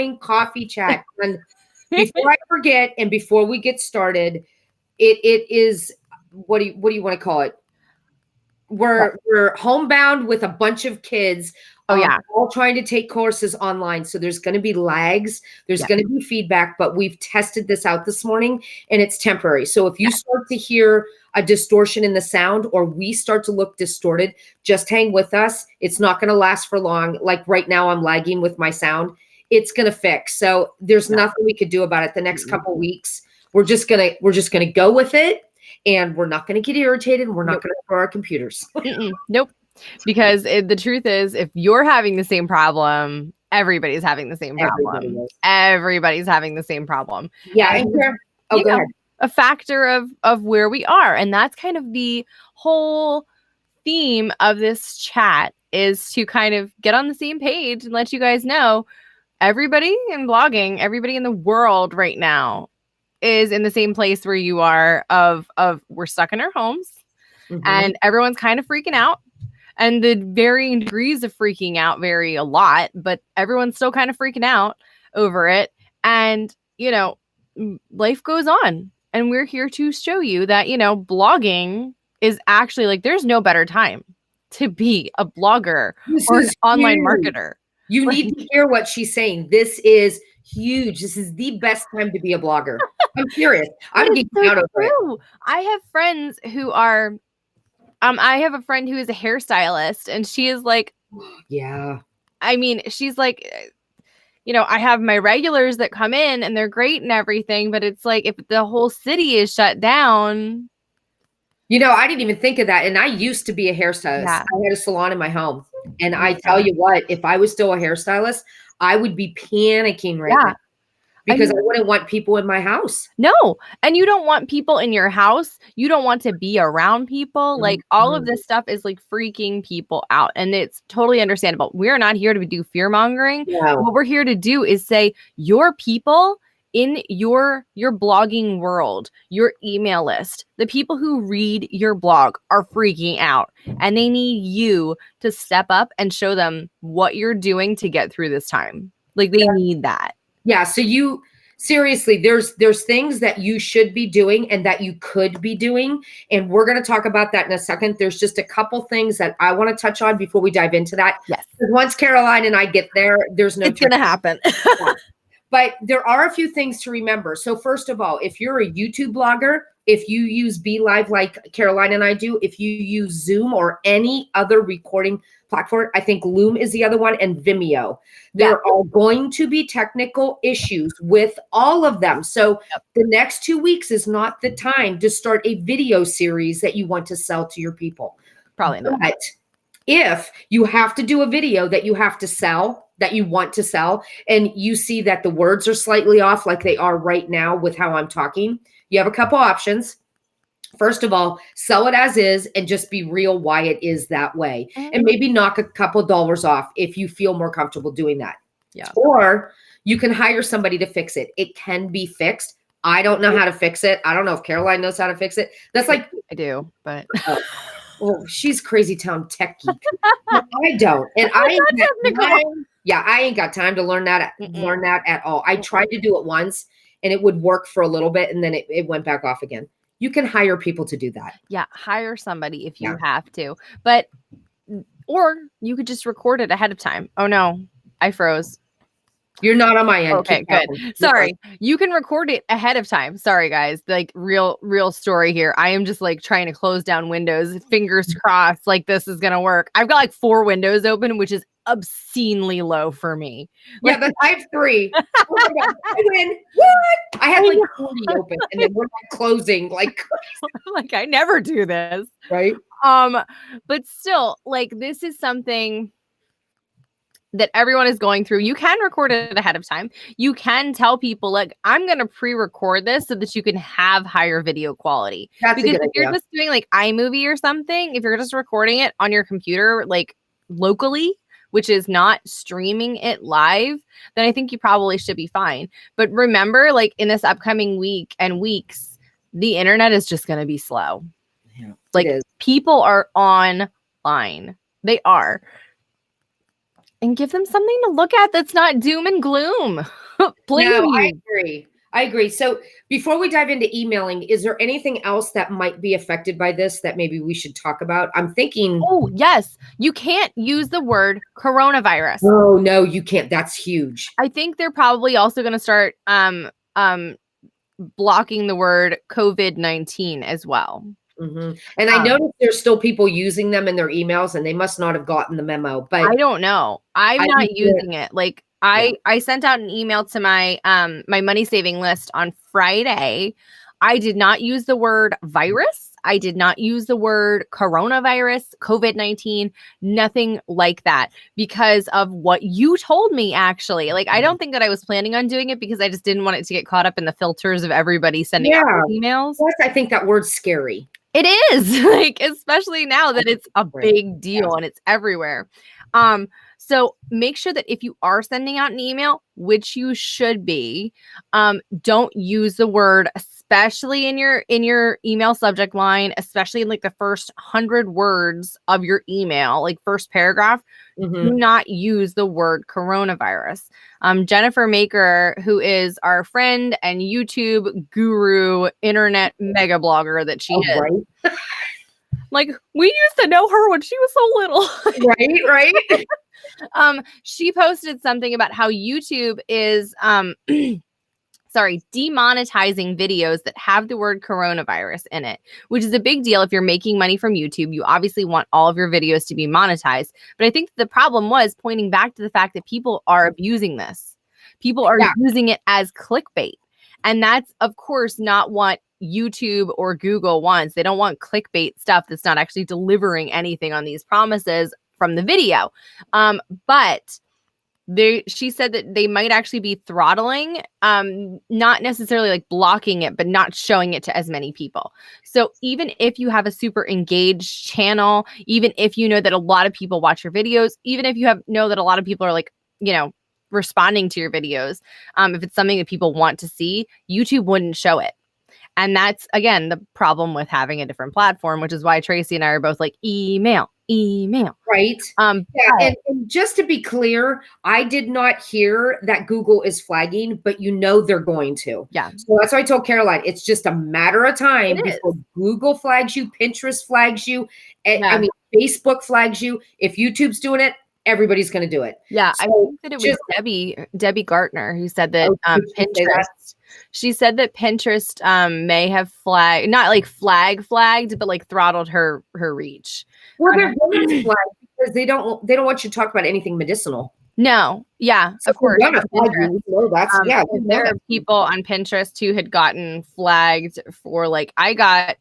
morning coffee chat. And before I forget, and before we get started, it is, what do you want to call it? We're homebound with a bunch of kids. All trying to take courses online. So there's going to be lags. There's going to be feedback, but we've tested this out this morning and it's temporary. So if you start to hear a distortion in the sound or we start to look distorted, just hang with us. It's not going to last for long. Like right now I'm lagging with my sound. It's going to fix. So there's nothing we could do about it. The next couple weeks, we're just going to go with it. And we're not going to get irritated. We're not going to throw our computers. Nope. Because the truth is, if you're having the same problem, everybody's having the same problem. Everybody's having the same problem. Yeah. And, go ahead. A factor of where we are. And that's kind of the whole theme of this chat, is to kind of get on the same page and let you guys know everybody in blogging, everybody in the world right now is in the same place where you are of we're stuck in our homes and everyone's kind of freaking out, and the varying degrees of freaking out vary a lot, but everyone's still kind of freaking out over it. And, life goes on, and we're here to show you that, blogging is actually like, there's no better time to be a blogger or an online marketer. You need to hear what she's saying. This is huge. This is the best time to be a blogger. I'm serious. I'm getting out of it. I have friends who are, I have a friend who is a hairstylist, and she is like, I mean, she's like, I have my regulars that come in and they're great and everything, but it's like, if the whole city is shut down. I didn't even think of that. And I used to be a hairstylist. I had a salon in my home. And I tell you what, if I was still a hairstylist, I would be panicking right now. Because I wouldn't want people in my house. No. And you don't want people in your house. You don't want to be around people. Like, all of this stuff is like freaking people out. And it's totally understandable. We're not here to do fear mongering. What we're here to do is say, your people in your blogging world, your email list, the people who read your blog are freaking out, and they need you to step up and show them what you're doing to get through this time. Like, they need that. Yeah. So seriously, there's things that you should be doing and that you could be doing. And we're going to talk about that in a second. There's just a couple things that I want to touch on before we dive into that. Yes. Once Caroline and I get there, there's no, it's going to happen. But there are a few things to remember. So first of all, if you're a YouTube blogger, if you use BeLive like Caroline and I do, if you use Zoom or any other recording platform, I think Loom is the other one, and Vimeo, there are going to be technical issues with all of them. So the next 2 weeks is not the time to start a video series that you want to sell to your people. Probably not. But if you have to do a video that you have to sell, that you want to sell, and you see that the words are slightly off like they are right now with how I'm talking, you have a couple options. First of all, sell it as is and just be real why it is that way. And maybe knock a couple dollars off if you feel more comfortable doing that. Yeah. Or you can hire somebody to fix it. It can be fixed. I don't know how to fix it. I don't know if Caroline knows how to fix it. That's like, I do, but well, she's crazy town tech geek. I don't. And I ain't got time to learn that at all. I tried to do it once and it would work for a little bit and then it went back off again. You can hire people to do that. Yeah, hire somebody if you have to. But, or you could just record it ahead of time. Oh no, I froze. You're not on my end. Okay, good. Sorry. You can record it ahead of time. Sorry, guys. Like, real story here. I am just like trying to close down windows, fingers crossed, like this is going to work. I've got like 4 windows open, which is obscenely low for me. Yeah, but I have 3. Oh my God. I win. What? I had like 40 open and then we're not closing. Like I never do this. Right. But still, like, this is something that everyone is going through. You can record it ahead of time. You can tell people, like, I'm going to pre-record this so that you can have higher video quality. That's because if you're just doing like iMovie or something, if you're just recording it on your computer, like locally, which is not streaming it live, then I think you probably should be fine. But remember, like, in this upcoming week and weeks, the internet is just going to be slow. Yeah, like, people are online. They are. and give them something to look at that's not doom and gloom. Please. No, I agree. I agree. So before we dive into emailing, is there anything else that might be affected by this that maybe we should talk about? I'm thinking. Oh, yes. You can't use the word coronavirus. Oh, no, you can't. That's huge. I think they're probably also going to start blocking the word COVID-19 as well. Mm-hmm. And I noticed there's still people using them in their emails, and they must not have gotten the memo. But I don't know. I'm not using it. Like I sent out an email to my my money saving list on Friday. I did not use the word virus. I did not use the word coronavirus, COVID-19, nothing like that because of what you told me, actually. Like, I don't think that I was planning on doing it because I just didn't want it to get caught up in the filters of everybody sending out emails. Plus, I think that word's scary. It is, like, especially now that it's a big deal and it's everywhere. So make sure that if you are sending out an email, which you should be, don't use the word, especially in your email subject line, especially in like the first 100 words of your email, like first paragraph. Do not use the word coronavirus. Jennifer Maker, who is our friend and YouTube guru, internet mega blogger that she is. Right? Like, we used to know her when she was so little. Right. She posted something about how YouTube is demonetizing videos that have the word coronavirus in it, which is a big deal. If you're making money from YouTube, you obviously want all of your videos to be monetized. But I think the problem was pointing back to the fact that people are abusing this. People are using it as clickbait. And that's, of course, not what YouTube or Google wants. They don't want clickbait stuff that's not actually delivering anything on these promises from the video. But she said that they might actually be throttling, not necessarily like blocking it, but not showing it to as many people. So even if you have a super engaged channel, even if you know that a lot of people watch your videos, even if you know that a lot of people are like, responding to your videos, if it's something that people want to see, YouTube wouldn't show it. And that's, again, the problem with having a different platform, which is why Tracy and I are both like, email. Right. And just to be clear, I did not hear that Google is flagging, but they're going to. Yeah. So that's why I told Caroline, it's just a matter of time before Google flags you, Pinterest flags you, and I mean, Facebook flags you. If YouTube's doing it, everybody's going to do it. Yeah. So I think that it was Debbie Gartner who said that Pinterest. She said that Pinterest may have flagged, not like flagged, but like throttled her reach. Well, they're going to flag because they don't want you to talk about anything medicinal. No, yeah, so of course. There are people on Pinterest who had gotten flagged for like, I got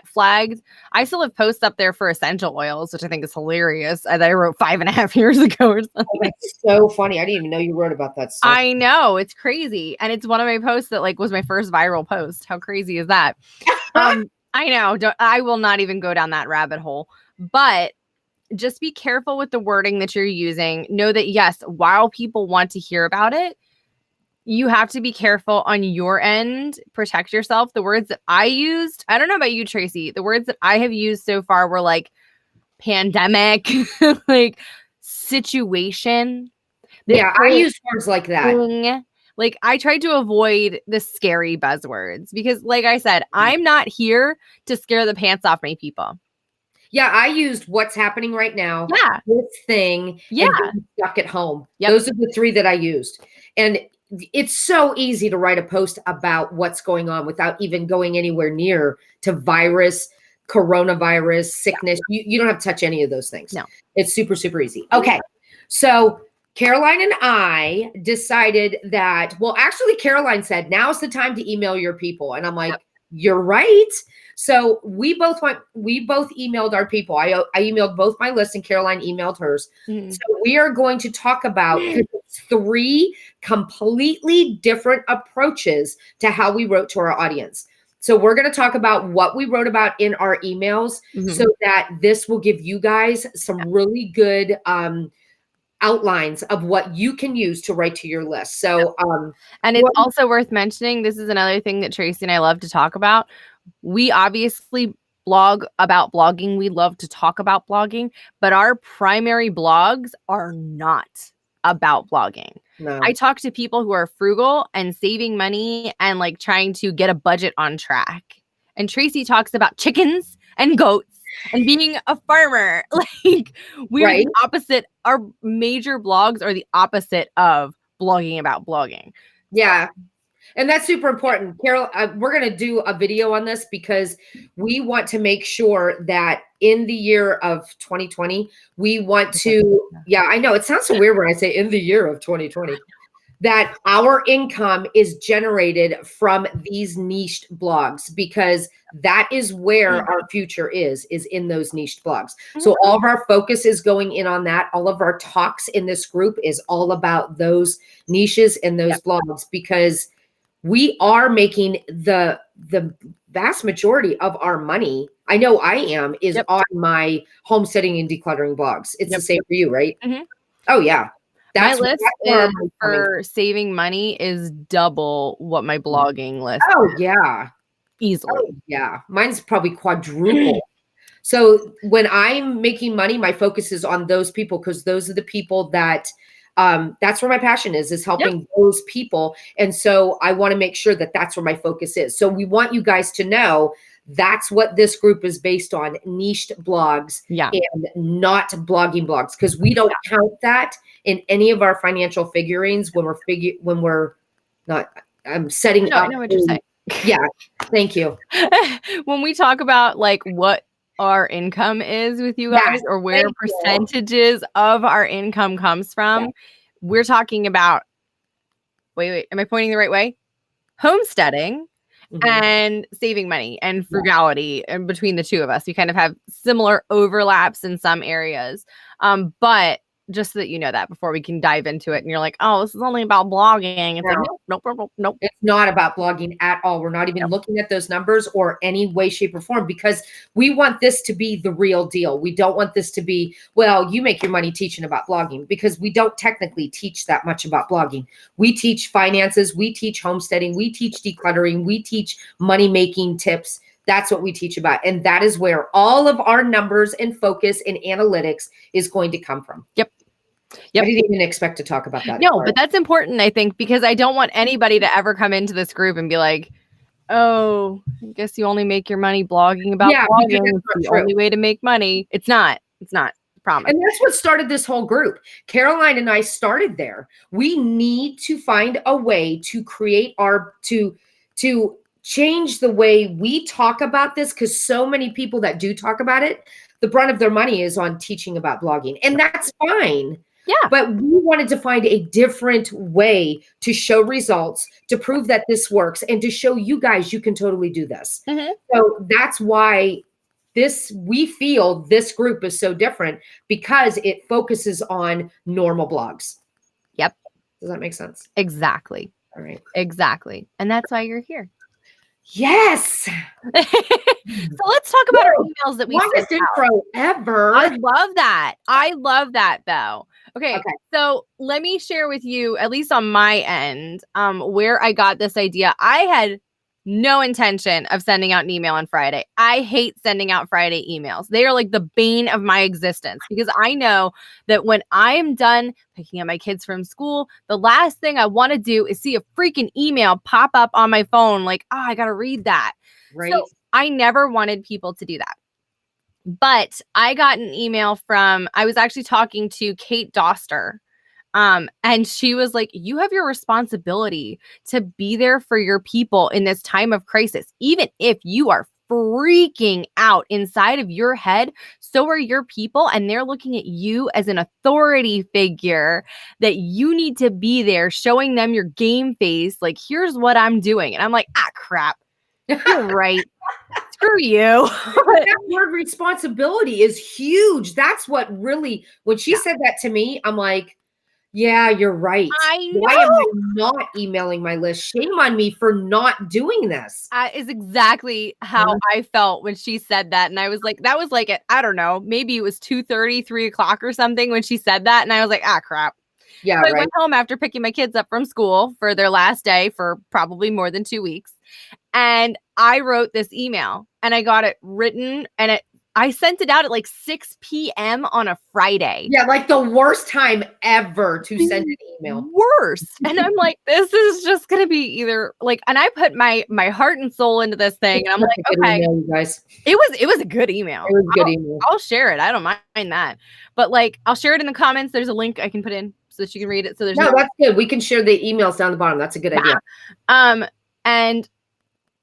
flagged. I still have posts up there for essential oils, which I think is hilarious. That I wrote 5.5 years ago or something. Oh, that's so funny. I didn't even know you wrote about that stuff. I know, it's crazy. And it's one of my posts that like was my first viral post. How crazy is that? I know. I will not even go down that rabbit hole. But just be careful with the wording that you're using. Know that, yes, while people want to hear about it, you have to be careful on your end. Protect yourself. The words that I used, I don't know about you, Tracy, the words that I have used so far were like pandemic, like situation. Yeah, I use words like that. Like, I tried to avoid the scary buzzwords because, like I said, I'm not here to scare the pants off my people. Yeah, I used what's happening right now. Yeah. This thing. Yeah. And being stuck at home. Yep. Those are the 3 that I used. And it's so easy to write a post about what's going on without even going anywhere near to virus, coronavirus, sickness. You don't have to touch any of those things. No. It's super, super easy. Okay. So Caroline and I decided that, well, actually, Caroline said, now's the time to email your people. And I'm like, you're right. So we both emailed our people. I emailed both my list and Caroline emailed hers. So we are going to talk about 3 completely different approaches to how we wrote to our audience. So we're going to talk about what we wrote about in our emails so that this will give you guys some really good outlines of what you can use to write to your list. So, and it's also worth mentioning, this is another thing that Tracy and I love to talk about. We obviously blog about blogging. We love to talk about blogging, but our primary blogs are not about blogging. No. I talk to people who are frugal and saving money and like trying to get a budget on track. And Tracy talks about chickens and goats and being a farmer. Like we're Right. the opposite. Our major blogs are the opposite of blogging about blogging. Yeah. And that's super important. Carol, we're going to do a video on this because we want to make sure that in the year of 2020, we want to, yeah, I know it sounds so weird when I say in the year of 2020, that our income is generated from these niched blogs, because that is where our future is in those niched blogs. So all of our focus is going in on that. All of our talks in this group is all about those niches and those blogs, because we are making the vast majority of our money. I know I am, is on my homesteading and decluttering blogs. It's the same for you, right? Oh yeah. My list is for saving money is double what my blogging list is. Yeah. Easily. Oh, yeah. Mine's probably quadruple. So when I'm making money, my focus is on those people, because those are the people that that's where my passion is helping those people. And so I want to make sure that that's where my focus is. So we want you guys to know that's what this group is based on, niched blogs and not blogging blogs, because we don't count that in any of our financial figurines when we're not setting up. I know what you're saying. Yeah. Thank you. When we talk about like what our income is with you guys, or where percentages of our income comes from, we're talking about, wait, am I pointing the right way? Homesteading and saving money and frugality, and between the two of us, we kind of have similar overlaps in some areas. But just so that you know that before we can dive into it, and you're like, oh, this is only about blogging. It's like, nope. It's not about blogging at all. We're not even looking at those numbers or any way, shape, or form, because we want this to be the real deal. We don't want this to be, well, you make your money teaching about blogging, because we don't technically teach that much about blogging. We teach finances, we teach homesteading, we teach decluttering, we teach money-making tips. That's what we teach about. And that is where all of our numbers and focus and analytics is going to come from. Yep. I didn't even expect to talk about that. No, but that's important, I think, because I don't want anybody to ever come into this group and be like, oh, I guess you only make your money blogging about blogging. It's the only way to make money. It's not. Promise. And that's what started this whole group. Caroline and I started there. We need to find a way to create to change the way we talk about this, because so many people that do talk about it, the brunt of their money is on teaching about blogging. And that's fine. Yeah. But we wanted to find a different way to show results, to prove that this works, and to show you guys you can totally do this. So that's why we feel this group is so different, because it focuses on normal blogs. Yep. Does that make sense? Exactly. All right. Exactly. And that's why you're here. Yes. So let's talk about our emails that we longest intro ever. I love that though. Okay. So let me share with you, at least on my end, where I got this idea. I had no intention of sending out an email on Friday. I hate sending out Friday emails. They are like the bane of my existence, because I know that when I am done picking up my kids from school, the last thing I want to do is see a freaking email pop up on my phone like, oh, I got to read that. Right. So I never wanted people to do that. But I got an email I was actually talking to Kate Doster. And she was like, you have your responsibility to be there for your people in this time of crisis. Even if you are freaking out inside of your head, so are your people. And they're looking at you as an authority figure, that you need to be there showing them your game face. Like, here's what I'm doing. And I'm like, crap. You're right. Screw you. That word responsibility is huge. That's what really, when she said that to me, I'm like, yeah, you're right. I know. Why am I not emailing my list? Shame on me for not doing this. Is exactly how I felt when she said that. And I was like, that was like, I don't know, maybe it was 2:30, 3 o'clock or something when she said that. And I was like, crap. Yeah, So I right. went home after picking my kids up from school for their last day for probably more than 2 weeks. And I wrote this email and I got it written and I sent it out at like 6 p.m. on a Friday. Yeah, like the worst time ever to send an email. Worst. And I'm like, this is just gonna be either like, and I put my heart and soul into this thing, and I'm like, okay, email, you guys. It was a good email. It was a good email. I'll share it. I don't mind that. But like, I'll share it in the comments. There's a link I can put in so that you can read it. So there's no, that's good. We can share the emails down the bottom. That's a good idea. And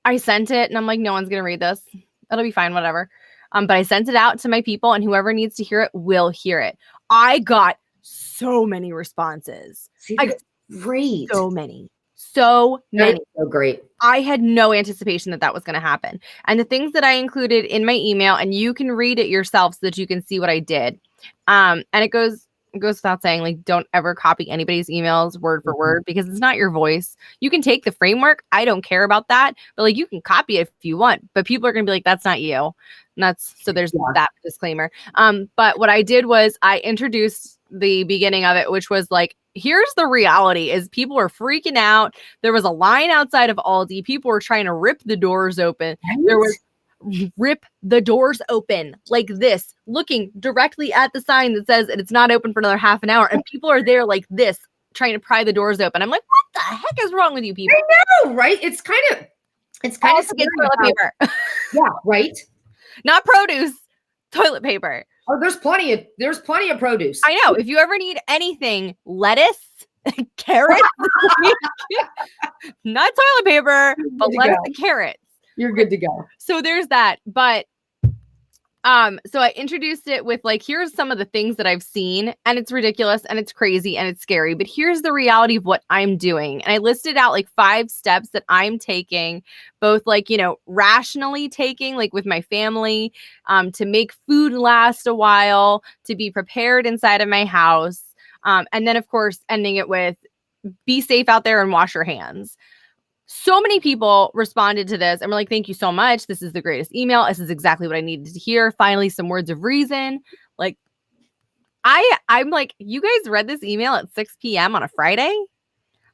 I sent it, and I'm like, no one's gonna read this. It'll be fine, whatever. But I sent it out to my people, and whoever needs to hear it will hear it. I got so many responses. See, that's great. So many. So many. So great. I had no anticipation that was going to happen. And the things that I included in my email, and you can read it yourself so that you can see what I did. And it goes without saying, like, don't ever copy anybody's emails word for word because it's not your voice. You can take the framework. I don't care about that. But like, you can copy it if you want, but people are going to be like, that's not you. And so there's that disclaimer. But what I did was I introduced the beginning of it, which was like, here's the reality is people were freaking out. There was a line outside of Aldi. People were trying to rip the doors open. There was rip the doors open like this, looking directly at the sign that says it's not open for another half an hour. And people are there like this, trying to pry the doors open. I'm like, what the heck is wrong with you people? I know, right? It's kind of toilet paper. Yeah, right. Not produce, toilet paper. Oh, there's plenty of produce. I know. If you ever need anything, lettuce, carrots, not toilet paper, but lettuce and carrots. You're good to go. So there's that. But so I introduced it with like, here's some of the things that I've seen, and it's ridiculous and it's crazy and it's scary, but here's the reality of what I'm doing. And I listed out like 5 steps that I'm taking, both like, rationally taking, like with my family, to make food last a while, to be prepared inside of my house. And then of course, ending it with be safe out there and wash your hands. So many people responded to this and were like, thank you so much. This is the greatest email. This is exactly what I needed to hear. Finally, some words of reason. Like, I'm like, you guys read this email at 6 p.m. on a Friday?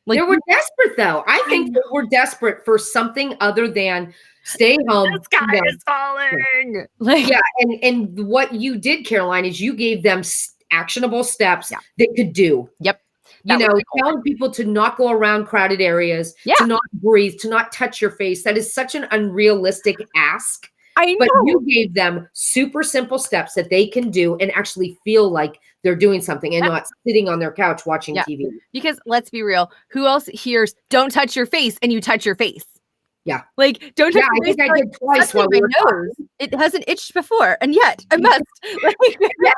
Like, we're desperate though. I think that we're desperate for something other than stay home. The sky is falling. Like, yeah. And what you did, Caroline, is you gave them actionable steps they could do. Yep. Telling people to not go around crowded areas, to not breathe, to not touch your face. That is such an unrealistic ask. I know. But you gave them super simple steps that they can do and actually feel like they're doing something and not sitting on their couch watching TV. Because let's be real, who else hears "don't touch your face" and you touch your face? Yeah. Like, don't touch your face. I did twice while we were talking. It hasn't itched before, and yet I must. Like,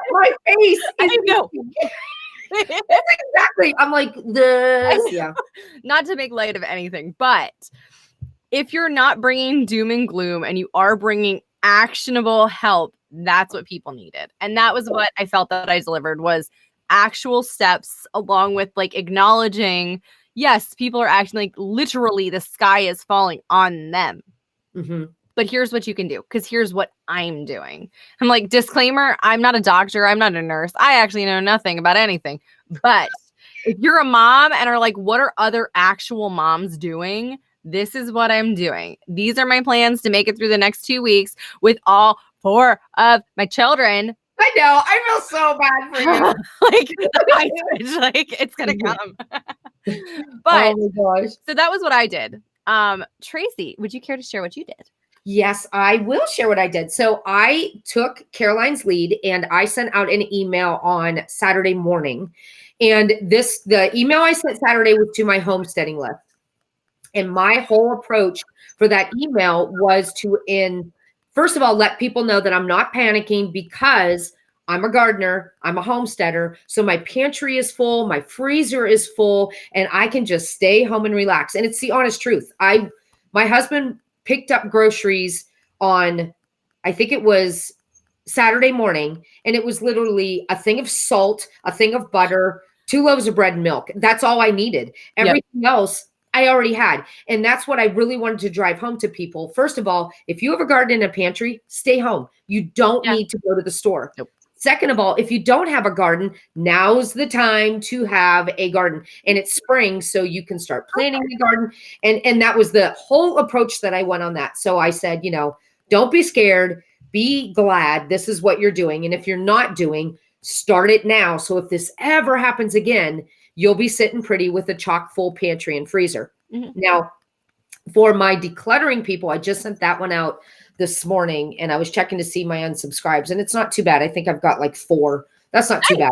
my face. I know. Exactly. I'm like this. Yeah. Not to make light of anything, but if you're not bringing doom and gloom and you are bringing actionable help, that's what people needed. And that was what I felt that I delivered, was actual steps, along with like acknowledging, yes, people are acting like literally the sky is falling on them. Mm-hmm. But here's what you can do, because here's what I'm doing. I'm like, disclaimer, I'm not a doctor. I'm not a nurse. I actually know nothing about anything. But if you're a mom and are like, what are other actual moms doing? This is what I'm doing. These are my plans to make it through the next 2 weeks with all 4 of my children. I know. I feel so bad for you. like it's going to come. But oh my gosh. So that was what I did. Tracy, would you care to share what you did? Yes, I will share what I did. So I took Caroline's lead and I sent out an email on Saturday morning. And the email I sent Saturday was to my homesteading list. And my whole approach for that email was to, first of all, let people know that I'm not panicking because I'm a gardener, I'm a homesteader. So my pantry is full, my freezer is full, and I can just stay home and relax. And it's the honest truth. My husband picked up groceries on, I think it was Saturday morning, and it was literally a thing of salt, a thing of butter, 2 loaves of bread and milk. That's all I needed. Everything else I already had. And that's what I really wanted to drive home to people. First of all, if you have a garden and a pantry, stay home. You don't need to go to the store. Nope. Second of all, if you don't have a garden, now's the time to have a garden. And it's spring, so you can start planting the garden. And that was the whole approach that I went on that. So I said, don't be scared, be glad this is what you're doing. And if you're not doing, start it now. So if this ever happens again, you'll be sitting pretty with a chock full pantry and freezer. Now, for my decluttering people, I just sent that one out this morning, and I was checking to see my unsubscribes, and it's not too bad. I think I've got like 4. That's not too bad.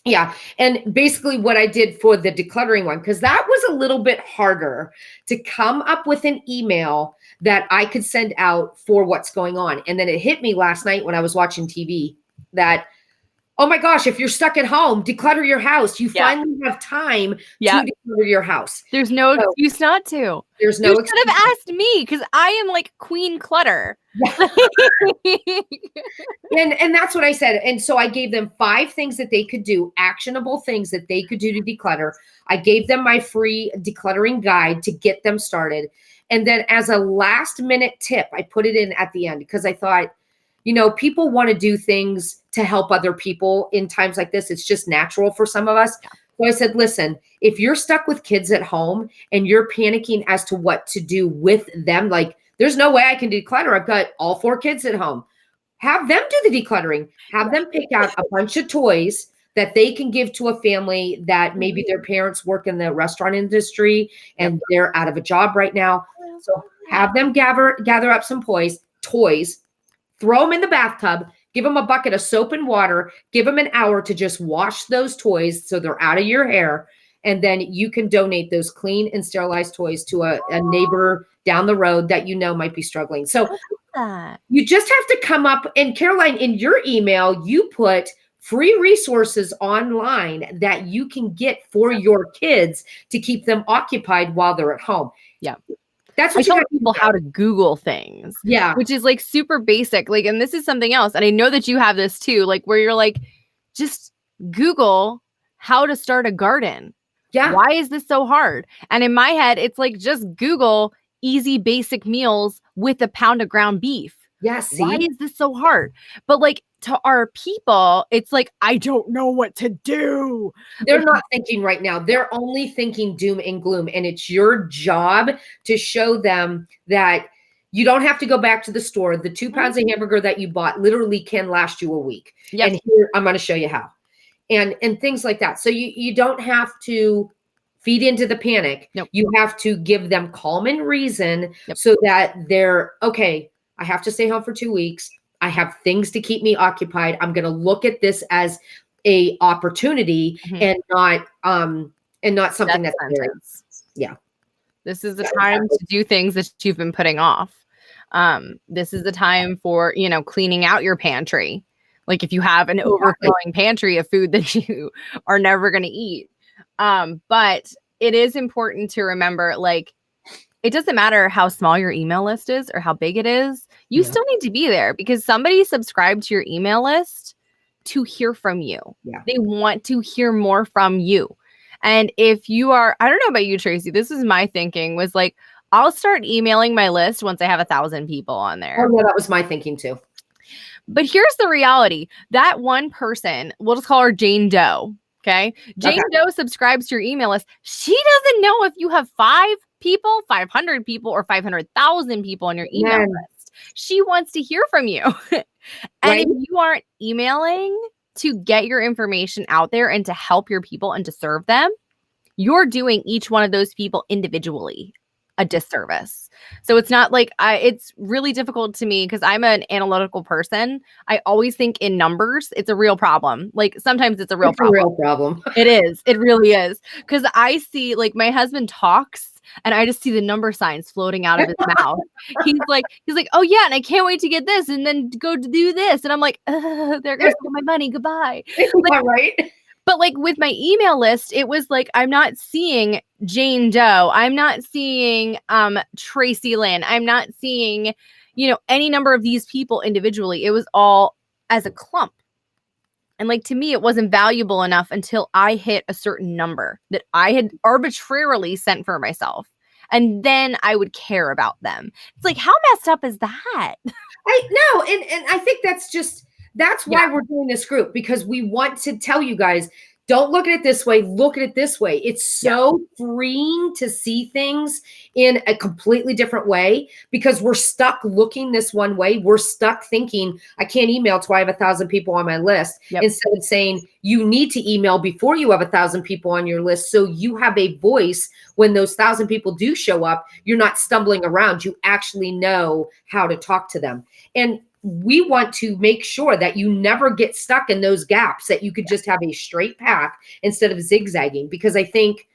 Yeah. And basically what I did for the decluttering one, because that was a little bit harder to come up with an email that I could send out for what's going on. And then it hit me last night when I was watching TV that, oh my gosh, if you're stuck at home, declutter your house. You finally have time to declutter your house. There's no excuse not to. There's no excuse. You should have asked me, because I am like queen clutter. And that's what I said. And so I gave them 5 things that they could do, actionable things that they could do to declutter. I gave them my free decluttering guide to get them started. And then as a last minute tip, I put it in at the end because I thought, people want to do things to help other people in times like this. It's just natural for some of us. So I said, listen, if you're stuck with kids at home and you're panicking as to what to do with them, like there's no way I can declutter. I've got all 4 kids at home. Have them do the decluttering. Have them pick out a bunch of toys that they can give to a family that maybe their parents work in the restaurant industry and they're out of a job right now. So have them gather up some toys, throw them in the bathtub, give them a bucket of soap and water, give them an hour to just wash those toys so they're out of your hair. And then you can donate those clean and sterilized toys to a neighbor down the road that might be struggling. So you just have to come up, and Caroline, in your email, you put free resources online that you can get for your kids to keep them occupied while they're at home. Yeah. That's what I tell people how to Google things. Yeah. Which is like super basic. Like, and this is something else. And I know that you have this too, like where you're like, just Google how to start a garden. Yeah. Why is this so hard? And in my head, it's like, just Google easy basic meals with a pound of ground beef. Yeah. See? Why is this so hard? But like to our people, it's like, I don't know what to do. They're not thinking right now. They're only thinking doom and gloom. And it's your job to show them that you don't have to go back to the store. The 2 pounds of hamburger that you bought literally can last you a week. Yep. And here, I'm going to show you how. And things like that. So you don't have to feed into the panic. Nope. You have to give them calm and reason so that they're, okay, I have to stay home for 2 weeks. I have things to keep me occupied. I'm going to look at this as a opportunity and not something that's This is the time to do things that you've been putting off. This is the time for, cleaning out your pantry. Like if you have an overflowing pantry of food that you are never going to eat. But it is important to remember, like, it doesn't matter how small your email list is or how big it is. You still need to be there because somebody subscribed to your email list to hear from you. Yeah. They want to hear more from you. And if you are, I don't know about you, Tracy, this is my thinking, was like, I'll start emailing my list once I have 1,000 people on there. Oh, yeah, that was my thinking too. But here's the reality. That one person, we'll just call her Jane Doe. Okay. Jane Doe subscribes to your email list. She doesn't know if you have 5 people, 500 people, or 500,000 people on your email list. She wants to hear from you. And if you aren't emailing to get your information out there and to help your people and to serve them, you're doing each one of those people individually a disservice. So it's not like it's really difficult to me because I'm an analytical person. I always think in numbers. It's a real problem. Like sometimes it's a real problem. It is. It really is. Because I see, like, my husband talks and I just see the number signs floating out of his mouth. He's like, oh yeah, and I can't wait to get this and then go to do this. And I'm like, there goes all my money. Goodbye. Like, right. But like with my email list, it was like, I'm not seeing Jane Doe. I'm not seeing Tracy Lynn. I'm not seeing, any number of these people individually. It was all as a clump. And like, to me, it wasn't valuable enough until I hit a certain number that I had arbitrarily sent for myself. And then I would care about them. It's like, how messed up is that? I know. And I think that's just, That's why we're doing this group, because we want to tell you guys, don't look at it this way, look at it this way. It's so freeing to see things in a completely different way, because we're stuck looking this one way. We're stuck thinking, I can't email till I have 1,000 people on my list, instead of saying you need to email before you have 1,000 people on your list, so you have a voice when those 1,000 people do show up. You're not stumbling around. You actually know how to talk to them. And we want to make sure that you never get stuck in those gaps, that you could just have a straight path instead of zigzagging. Because I think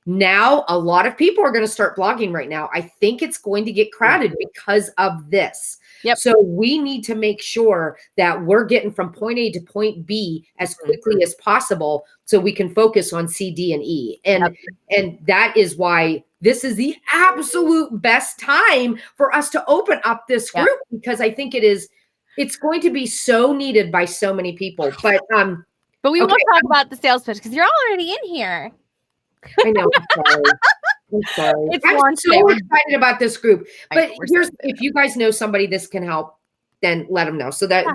now a lot of people are going to start blogging right now. I think it's going to get crowded because of this. So we need to make sure that we're getting from point A to point B as quickly as possible, so we can focus on C, D, and E. And that is why this is the absolute best time for us to open up this group, because I think it's going to be so needed by so many people. But we won't talk about the sales pitch because you're already in here. I know. I'm sorry. I'm sorry. I'm so excited about this group. But if you guys know somebody this can help, then let them know. So that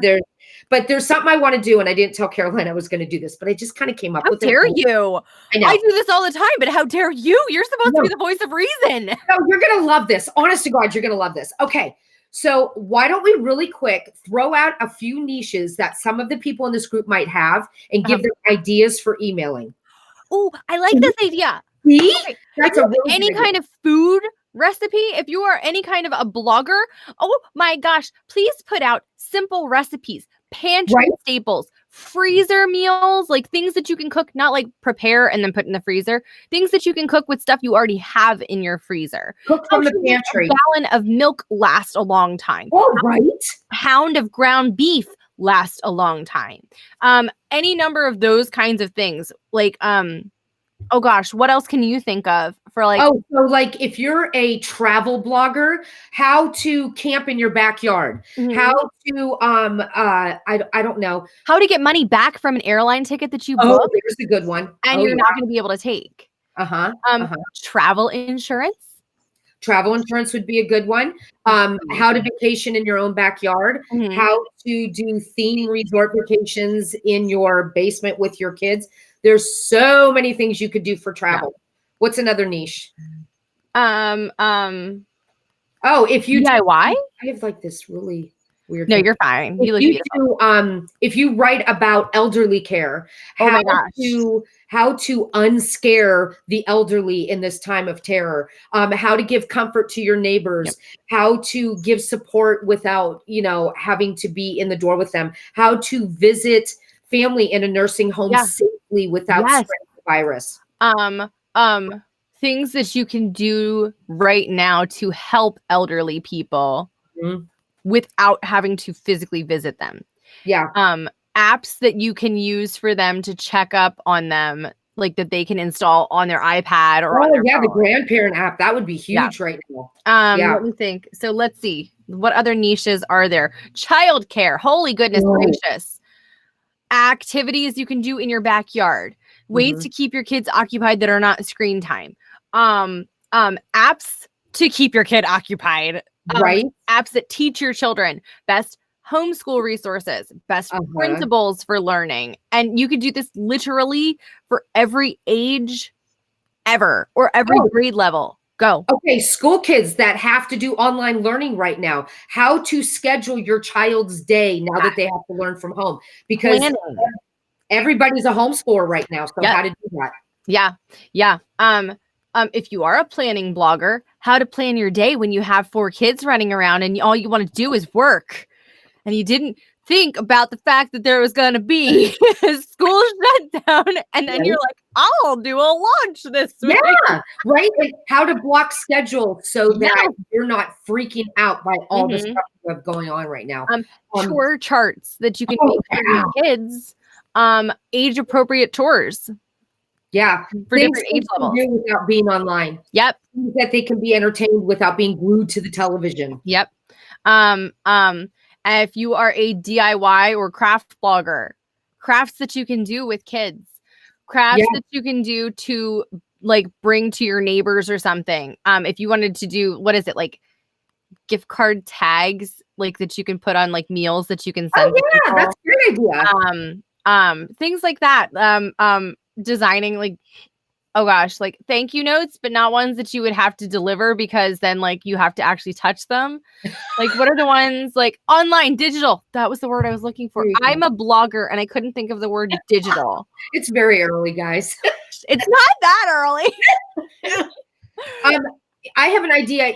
there's something I want to do, and I didn't tell Caroline I was going to do this, but I just kind of came up with it. How dare you? I do this all the time, but how dare you? You're supposed to be the voice of reason. No, you're going to love this. Honest to God, you're going to love this. Okay. So why don't we really quick throw out a few niches that some of the people in this group might have, and give them ideas for emailing. Oh, I like this idea. See? That's any kind of food recipe. If you are any kind of a blogger, oh my gosh, please put out simple recipes, pantry staples, freezer meals, like things that you can cook, not like prepare and then put in the freezer, things that you can cook with stuff you already have in your freezer. Cook from the pantry. A gallon of milk lasts a long time. Oh, right. Pound of ground beef last a long time. Any number of those kinds of things, like oh gosh, what else can you think of for like? Oh, so like if you're a travel blogger, how to camp in your backyard, how to I don't know, how to get money back from an airline ticket that you booked. There's a good one. And you're not going to be able to take. Travel insurance. Travel insurance would be a good one. How to vacation in your own backyard, how to do theme resort vacations in your basement with your kids. There's so many things you could do for travel. What's another niche? Oh, if you DIY? I have like this really weird. No, you're fine. You look beautiful. If you write about elderly care, how to unscare the elderly in this time of terror, how to give comfort to your neighbors, how to give support without, having to be in the door with them, how to visit family in a nursing home safely without spreading the virus. Things that you can do right now to help elderly people without having to physically visit them. Apps that you can use for them to check up on them, like that they can install on their iPad or on their phone. The grandparent app, that would be huge right now. Let me think. So let's see, what other niches are there? Childcare. Holy goodness gracious. Activities you can do in your backyard, ways to keep your kids occupied that are not screen time, apps to keep your kid occupied, apps that teach your children, best homeschool resources, best principles for learning. And you could do this literally for every age ever, or every grade level. Go. Okay, school kids that have to do online learning right now, how to schedule your child's day now that they have to learn from home, because everybody's a homeschooler right now. So how to do that? If you are a planning blogger, how to plan your day when you have 4 kids running around and all you want to do is work, and you didn't think about the fact that there was going to be a school shutdown, and then you're like, I'll do a launch this week. Like how to block schedule so that you're not freaking out by all the stuff you have going on right now. Chore charts that you can make for your kids, age appropriate chores. For different age levels. Without being online. That they can be entertained without being glued to the television. If you are a DIY or craft blogger, crafts that you can do with kids, crafts that you can do to like bring to your neighbors or something. If you wanted to do, what is it, like gift card tags like that you can put on like meals that you can Oh send to yeah, people. that's a great idea. Things like that. Designing like, oh gosh, like thank you notes, but not ones that you would have to deliver because then like you have to actually touch them. Like, what are the ones like online, digital? That was the word I was looking for. There you go. I'm a blogger and I couldn't think of the word digital. It's very early, guys. It's not that early. I have an idea.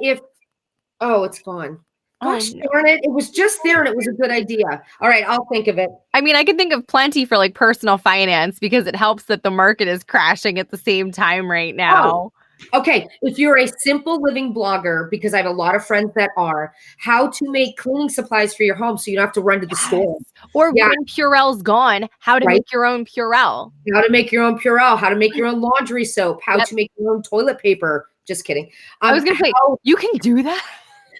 Oh, it's gone. Gosh no. darn it. It was just there and it was a good idea. All right, I'll think of it. I mean, I can think of plenty for like personal finance because it helps that the market is crashing at the same time right now. Okay, if you're a simple living blogger, because I have a lot of friends that are, how to make cleaning supplies for your home so you don't have to run to the store. Or when Purell's gone, how to make your own Purell. How to make your own Purell, how to make your own laundry soap, how to make your own toilet paper. Just kidding. I was going to say, you can do that?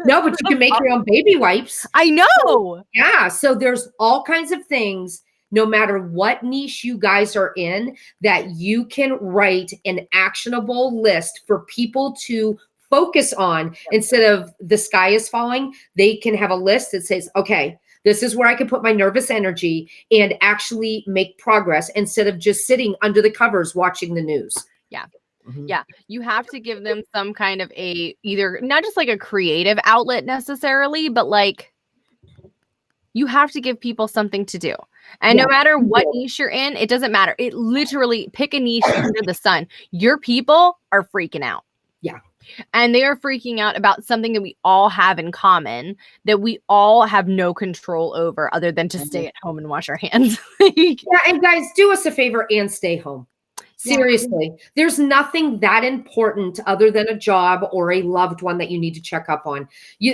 No, but you can make your own baby wipes. I know. Yeah, so there's all kinds of things, no matter what niche you guys are in, that you can write an actionable list for people to focus on. Instead of the sky is falling, they can have a list that says, okay, this is where I can put my nervous energy and actually make progress instead of just sitting under the covers watching the news. Yeah. Yeah, you have to give them some kind of either not just like a creative outlet necessarily, but like you have to give people something to do. And no matter what niche you're in, it doesn't matter. It literally pick a niche under the sun. Your people are freaking out. Yeah. And they are freaking out about something that we all have in common that we all have no control over other than to stay at home and wash our hands. Yeah, and guys, do us a favor and stay home. Seriously, there's nothing that important other than a job or a loved one that you need to check up on.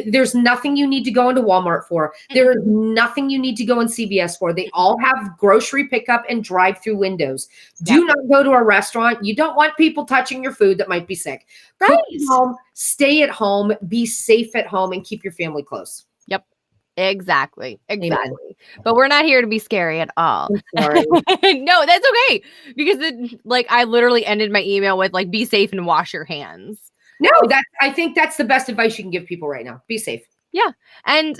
There's nothing you need to go into Walmart for. There is nothing you need to go in CVS for. They all have grocery pickup and drive-through windows. Do not go to a restaurant. You don't want people touching your food that might be sick. Right. Cook at home, stay at home, be safe at home, and keep your family close. Yep. Exactly. But we're not here to be scary at all. Sorry. No, that's okay. Because I literally ended my email with like, be safe and wash your hands. No, I think that's the best advice you can give people right now. Be safe. Yeah. And,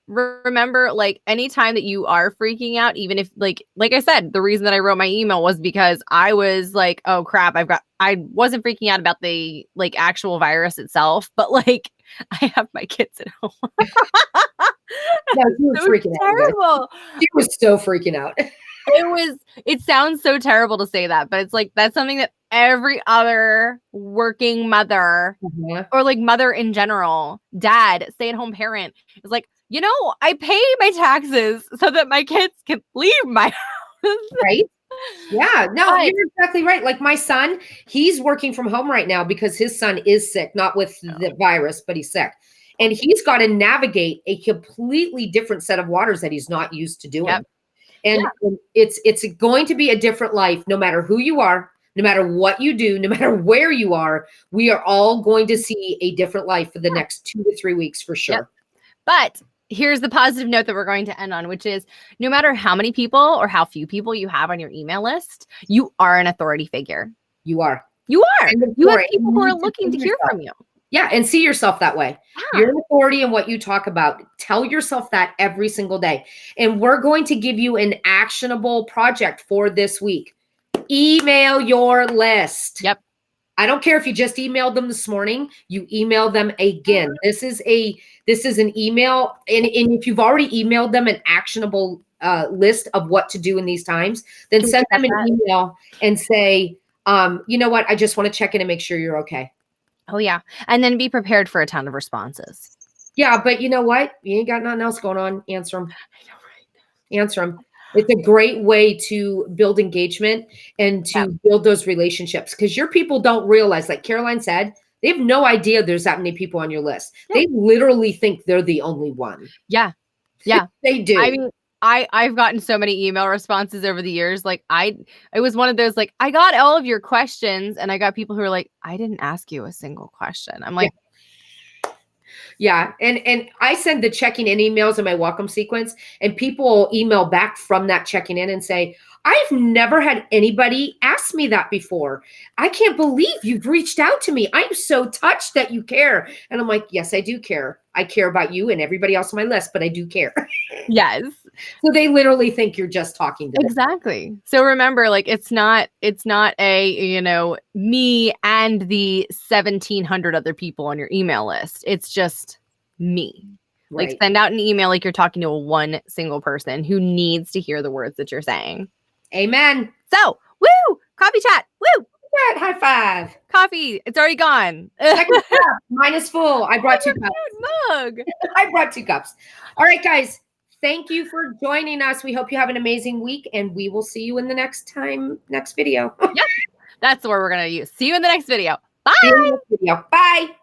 remember, like, anytime that you are freaking out, even if, like I said, the reason that I wrote my email was because I was like, oh, crap, I wasn't freaking out about the, like, actual virus itself, but, like, I have my kids at home. No, she was freaking out. She was so freaking out. It sounds so terrible to say that, but it's like, that's something that every other working mother or like mother in general, dad, stay-at-home parent is like, I pay my taxes so that my kids can leave my house. Right? Yeah, no, you're exactly right. Like my son, he's working from home right now because his son is sick, not with the virus, but he's sick. And he's got to navigate a completely different set of waters that he's not used to doing. Yep. And it's going to be a different life, no matter who you are, no matter what you do, no matter where you are. We are all going to see a different life for the next 2 to 3 weeks for sure. Yep. But here's the positive note that we're going to end on, which is no matter how many people or how few people you have on your email list, you are an authority figure. You are. You are. You have people who are looking to hear from you. Yeah, and see yourself that way. Yeah. You're an authority in what you talk about. Tell yourself that every single day. And we're going to give you an actionable project for this week. Email your list. Yep. I don't care if you just emailed them this morning, you email them again. This is an email. And if you've already emailed them an actionable list of what to do in these times, then send them an email and say, you know what? I just want to check in and make sure you're okay. Oh, yeah. And then be prepared for a ton of responses. Yeah, but you know what? You ain't got nothing else going on. Answer them. I know, right? Answer them. It's a great way to build engagement and to build those relationships because your people don't realize, like Caroline said, they have no idea there's that many people on your list. Yeah. They literally think they're the only one. Yeah. Yeah. They do. I mean, I've gotten so many email responses over the years. Like it was one of those, like, I got all of your questions and I got people who are like, I didn't ask you a single question. I'm like, yeah. And I send the checking in emails in my welcome sequence and people email back from that checking in and say, I've never had anybody ask me that before. I can't believe you've reached out to me. I'm so touched that you care. And I'm like, yes, I do care. I care about you and everybody else on my list, but I do care. Yes. So they literally think you're just talking to them. Exactly. So remember, like, it's not a, you know, me and the 1,700 other people on your email list. It's just me. Right. Like, send out an email like you're talking to one single person who needs to hear the words that you're saying. Amen. So, woo! Coffee chat. Woo! High five. Coffee. It's already gone. Second cup. Mine is full. I brought 2 cups. Mug. I brought 2 cups. All right, guys. Thank you for joining us. We hope you have an amazing week, and we will see you in the next video. Yep. That's the word we're going to use. See you in the next video. Bye. See you in the next video. Bye.